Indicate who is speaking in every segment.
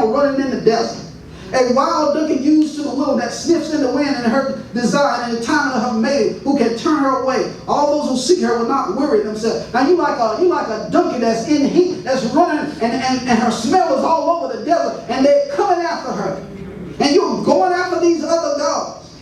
Speaker 1: camel running in the desert. A wild donkey used to the will that sniffs in the wind and her desire and the time of her mate who can turn her away. All those who seek her will not weary themselves. Now you like a donkey that's in heat, that's running, and her smell is all over the desert, and they're coming after her. And you're going after these other gods.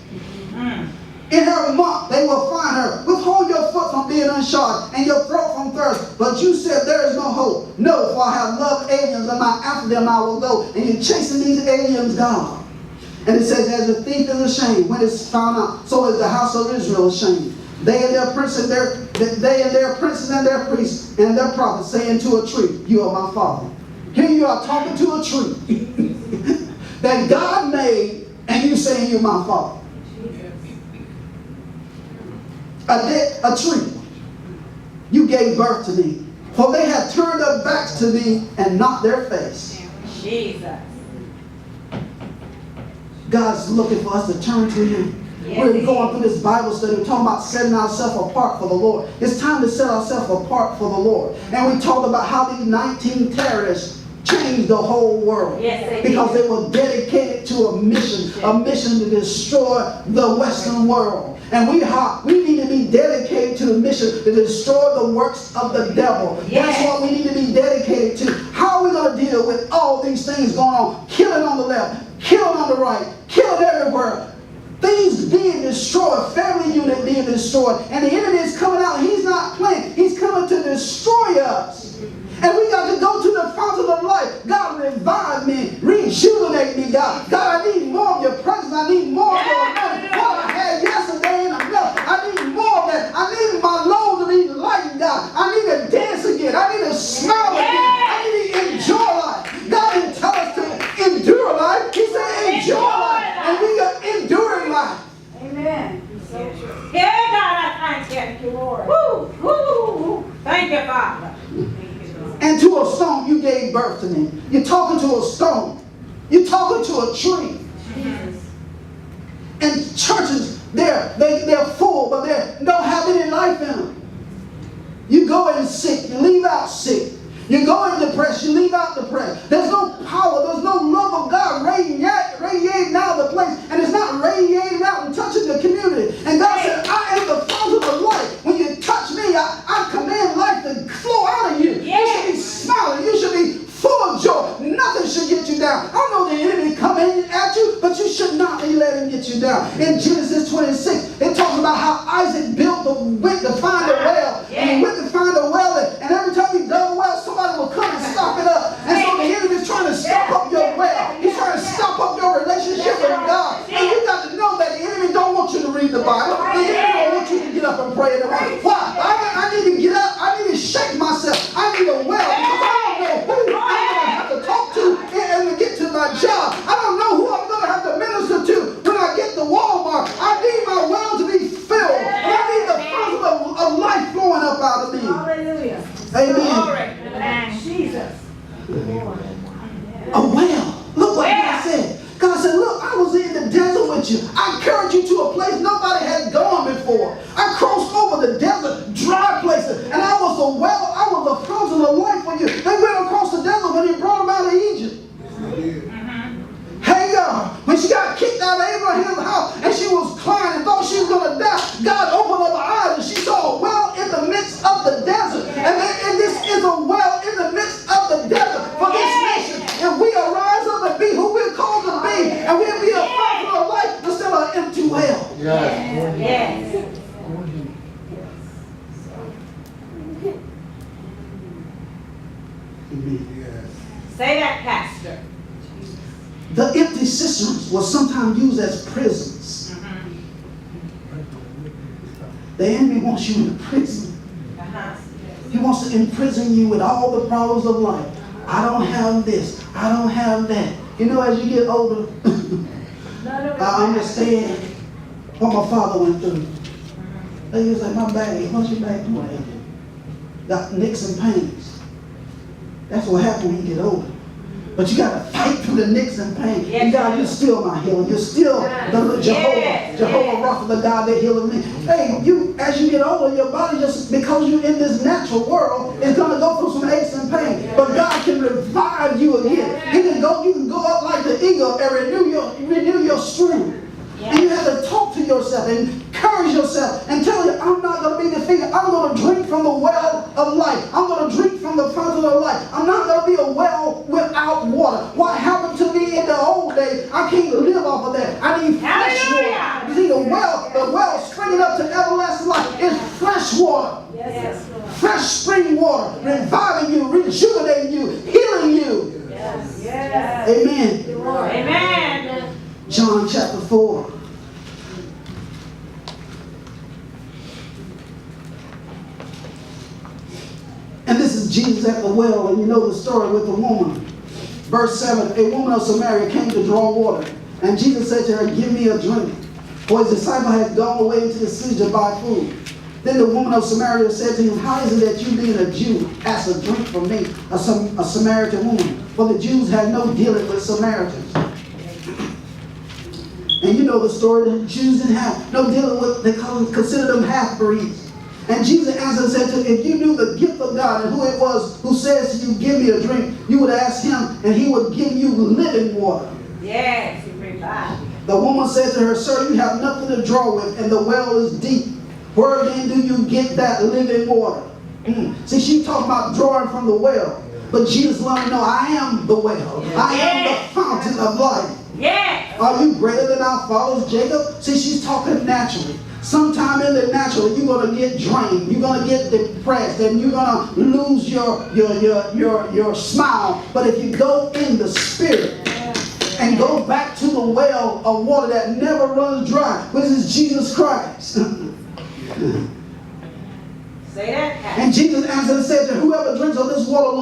Speaker 1: In her month they will find her. Withhold your foot from being unshod and your throat from thirst. But you said there is no hope. No, for I have loved aliens, and after them I will go. And you're chasing these aliens down. And it says, as a thief is ashamed when it's found out, so is the house of Israel ashamed. They and their princes and their priests and their prophets say unto a tree, you are my father. Here you are talking to a tree that God made, and you saying you're my father. A tree, you gave birth to me, for they have turned their backs to thee and not their face. Jesus. God's looking for us to turn to Him. Yes, we're going through this Bible study. We're talking about setting ourselves apart for the Lord. It's time to set ourselves apart for the Lord. And we talked about how these 19 terrorists changed the whole world. Yes, because they were dedicated to a mission to destroy the Western world. And we need to be dedicated to the mission to destroy the works of the devil. Yes. That's what we need to be dedicated to. How are we going to deal with all these things going on? Killing on the left, killing on the right, killing everywhere. Things being destroyed, family unit being destroyed. And the enemy is coming out. He's not playing. He's coming to destroy us. And we got to go to the fountain of life. God, revive me, rejuvenate me, God. God, I need more of your presence. I need more of your anointing. What I had yesterday ain't enough. I need more of that. I need my load to be lightened, God. I need to dance again. I need to smile again. I need to enjoy life. God didn't tell us to endure life. He said enjoy life. And we are enduring life. Amen. So true.
Speaker 2: Yeah, God, I thank you, Lord. Woo, woo, woo. Thank you, Father.
Speaker 1: And to a stone you gave birth to me. You're talking to a stone. You're talking to a tree. Jesus. And churches, they're full, but they don't have any life in them. You go in sick, you leave out sick. You go in depressed, you leave out depressed. There's no power, there's no love of God radiating out of the place. And it's not radiating out and touching the community. And God said, I am the fountain of life. When you touch me, I command life to flow out of you. You should be smiling. You should be full of joy. Nothing should get you down. I know the enemy coming at you, but you should not be letting him get you down. In Genesis 26, it talks about how Isaac went to find a well. And he went to find a well, and every time he dug a well, somebody will come and stop it up. And so the enemy is trying to stop up your well. He's trying to stop up your relationship with God. And you got to know that the enemy don't want you to read the Bible. The enemy don't want you to get up and pray in the morning. Why? I need to get up. I need to shake myself. I need a well because I don't know who I'm going to have to talk to and to get to my job. I don't know who I'm going to have to minister to when I get to Walmart. I need my well to be filled. And I need the fountain of life flowing up out of me. Hallelujah. Amen.
Speaker 2: Jesus.
Speaker 1: A well. Look what God said. God said, look, I was in the desert with you. I carried you to a place nobody had gone before. I crossed over the desert, dry places, and I was a well, I was a fountain of life for you. They went across the desert when he brought them out of Egypt. Hagar, when she got kicked out of Abraham's house and she was crying and thought she was going to die, God opened up her eyes and she saw a well in the midst of the desert. And this is a well in the midst of the desert for this nation. And we arise up and be who we're called to be. And we'll be a fountain of life instead of an empty well.
Speaker 2: Yes. Say that, Pastor.
Speaker 1: The empty cisterns were sometimes used as prisons. The enemy wants you in a prison. He wants to imprison you with all the problems of life. I don't have this. I don't have that. You know, as you get older, I understand what my father went through. He was like, my back, what's your back doing? Got nicks and pains. That's what happens when you get older. But you got to fight through the nicks and pain. Yes. And God, you're still my healer. You're still the Jehovah Rapha, the God that healed me. Hey, as you get older, your body just, because you're in this natural world, is going to go through some aches and pain. But God can revive you again. You can go yourself and renew your strength. And you have to talk to yourself and encourage yourself and tell you, I'm not going to be defeated. I'm going to drink from the well of life. I'm going to drink from the fountain of life. I'm not going to be a well without water. What happened to me in the old days, I can't live off of that. I need fresh water. You see, the well springing up to everlasting life is fresh water.
Speaker 2: Yes.
Speaker 1: Fresh spring water, reviving you, rejuvenating you, healing you.
Speaker 2: Yes.
Speaker 1: Amen.
Speaker 2: Amen.
Speaker 1: John chapter 4. And this is Jesus at the well, and you know the story with the woman. Verse 7, a woman of Samaria came to draw water. And Jesus said to her, give me a drink. For his disciple had gone away into the city to buy food. Then the woman of Samaria said to him, how is it that you being a Jew ask a drink from me, a Samaritan woman? For the Jews had no dealing with Samaritans. And you know the story, the Jews didn't have no dealing with, they considered them half-breeds. And Jesus answered and said to him, if you knew the gift of God and who it was who says to you, give me a drink, you would ask him and he would give you living water.
Speaker 2: Yes, he revived.
Speaker 1: The woman said to her, sir, you have nothing to draw with and the well is deep. Where then do you get that living water? See, she's talking about drawing from the well. But Jesus let me know, I am the well. I am the fountain of life.
Speaker 2: Yes.
Speaker 1: Are you greater than our fathers, Jacob? See, she's talking naturally. Sometime in the natural, you're going to get drained. You're going to get depressed. And you're going to lose your smile. But if you go in the spirit and go back to the well of water that never runs dry, which is Jesus Christ.
Speaker 2: Say that.
Speaker 1: And Jesus answered and said to whoever drinks of this water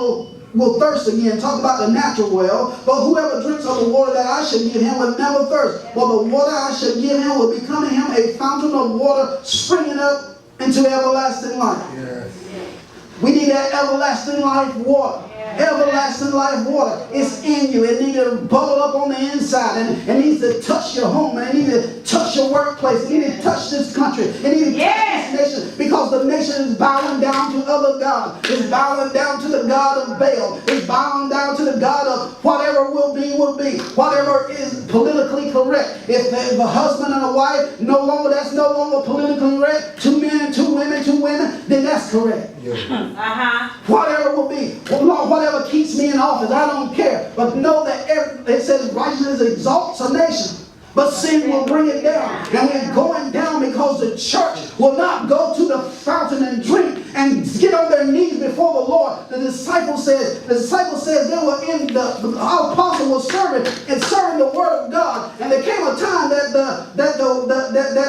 Speaker 1: will thirst again. Talk about the natural well. But whoever drinks of the water that I shall give him will never thirst. For the water I shall give him will become in him a fountain of water springing up into everlasting life.
Speaker 3: Yes.
Speaker 1: We need that everlasting life water. Everlasting life water. It's in you. It needs to bubble up on the inside. And it needs to touch your home. And it needs to touch your workplace. It needs to touch this country. It needs to touch this nation. Because the nation is bowing down to other gods. It's bowing down to the God of Baal. It's bowing down to the God of whatever will be, will be. Whatever is politically correct. If a husband and a wife, that's no longer politically correct. 2 men, 2 women, 2 women, then that's correct. Whatever will be. Whatever keeps me in office, I don't care. But know that it says righteousness exalts a nation, but sin will bring it down. And we're going down because the church will not go to the fountain and drink and get on their knees before the Lord. The disciple says they were in our apostle was serving the word of God. And there came a time that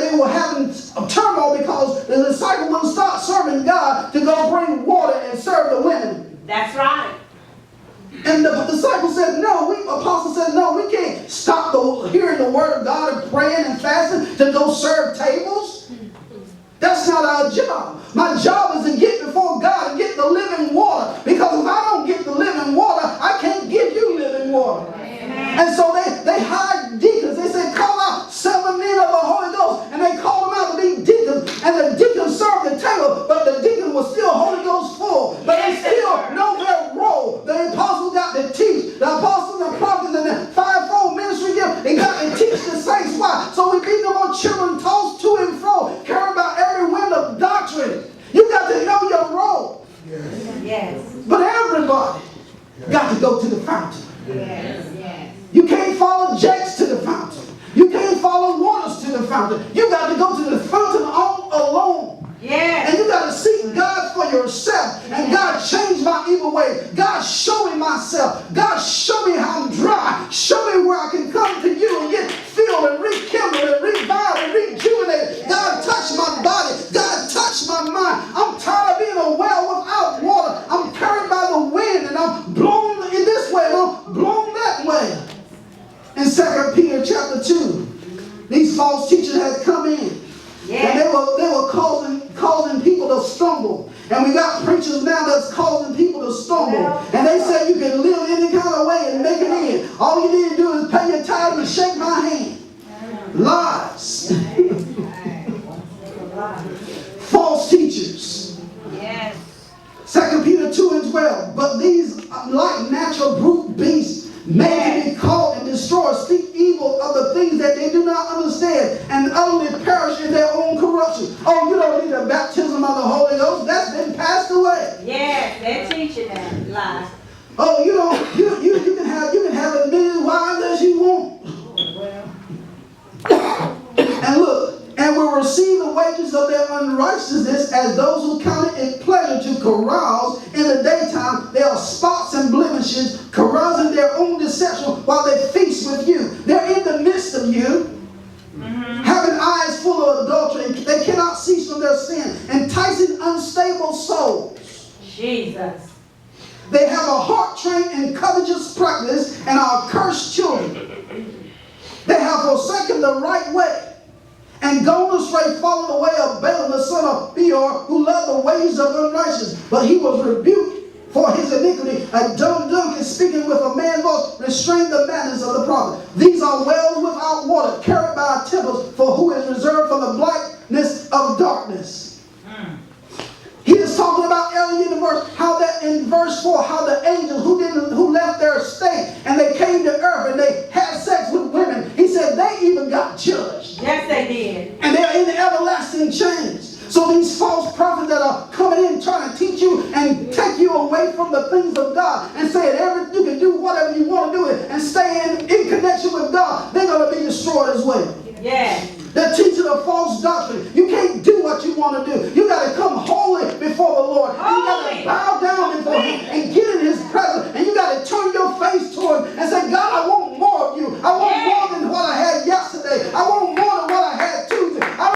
Speaker 1: they were having a turmoil because the disciple wouldn't stop serving God to go bring water and serve the women.
Speaker 2: That's right.
Speaker 1: And the disciple said, apostle said, no, we can't stop hearing the word of God and praying and fasting to go serve tables. That's not our job. My job is to get before God and get the living water. Because if I don't get the living water, I can't give you living water. Amen. And so they hired deacons. They said, call out 7 men of the Holy Ghost. And they called them out to be deacons. And the deacons served the table, but the deacons were still Holy Ghost full. But they still know their role. The apostles got to teach. The apostles and prophets and the fivefold ministry gift, they got to teach the saints. Why? So we be no more children tossed to and fro, carried by every wind of doctrine. You got to know your role.
Speaker 2: Yes.
Speaker 1: But everybody got to go to the fountain.
Speaker 2: Yes.
Speaker 1: You can't follow Jakes to the fountain. You can't follow Waters to the fountain. You got to go to the fountain all alone.
Speaker 2: Yes.
Speaker 1: And you got to seek God for yourself. And God, change my evil way. God, show me myself. God, show me how I'm dry. Show me where I can come to you and get filled and rekindled and revived and rejuvenated. God, touch my body. God, touch my mind. I'm tired of being a well without water. I'm carried by the wind and I'm blown in this way and I'm blown that way. In 2 Peter chapter 2, these false teachers had come in. And they were causing people to stumble. And we got preachers now that's causing people to stumble. And they say you can live any kind of way and make it in. All you need to do is pay your tithe and shake my hand. Lies. False teachers.
Speaker 2: Yes.
Speaker 1: 2 Peter 2:12. But these like natural brute beasts made to be caught and destroyed destroy, speak evil of the things that they do not understand, and utterly perish in their own corruption. Oh, you don't need the baptism of the Holy Ghost. That's been passed away.
Speaker 2: Yes, they're teaching that lie.
Speaker 1: Oh, you don't. You can have as many wives as you want.
Speaker 2: Well,
Speaker 1: And look, and will receive the wages of their unrighteousness as those who count it pleasure to carouse in the daytime. They are spots and blemishes, carousing their own deception while they feast with you. They're in the midst of you, having eyes full of adultery. They cannot cease from their sin, enticing unstable souls.
Speaker 2: Jesus.
Speaker 1: They have a heart trained in covetous practice and are cursed children. They have forsaken the right way and gone astray, following the way of Balaam the son of Beor, who loved the ways of unrighteousness. But he was rebuked for his iniquity. A dumb donkey speaking with a man's voice restrained the madness of the prophet. These are wells without water, carried by a tempest, for who is reserved for the blackness of darkness. He is talking about earlier in the verse, how that in verse 4, how the angels who left their estate and they came to earth and they had sex with women, he said they even got judged.
Speaker 2: Yes, they did.
Speaker 1: And they're in the everlasting chains. So these false prophets that are coming in trying to teach you and take you away from the things of God and saying you can do whatever you want to do and stay in connection with God, they're going to be destroyed as well.
Speaker 2: Yes.
Speaker 1: They're teaching a false doctrine. You can't do what you want to do. You got to come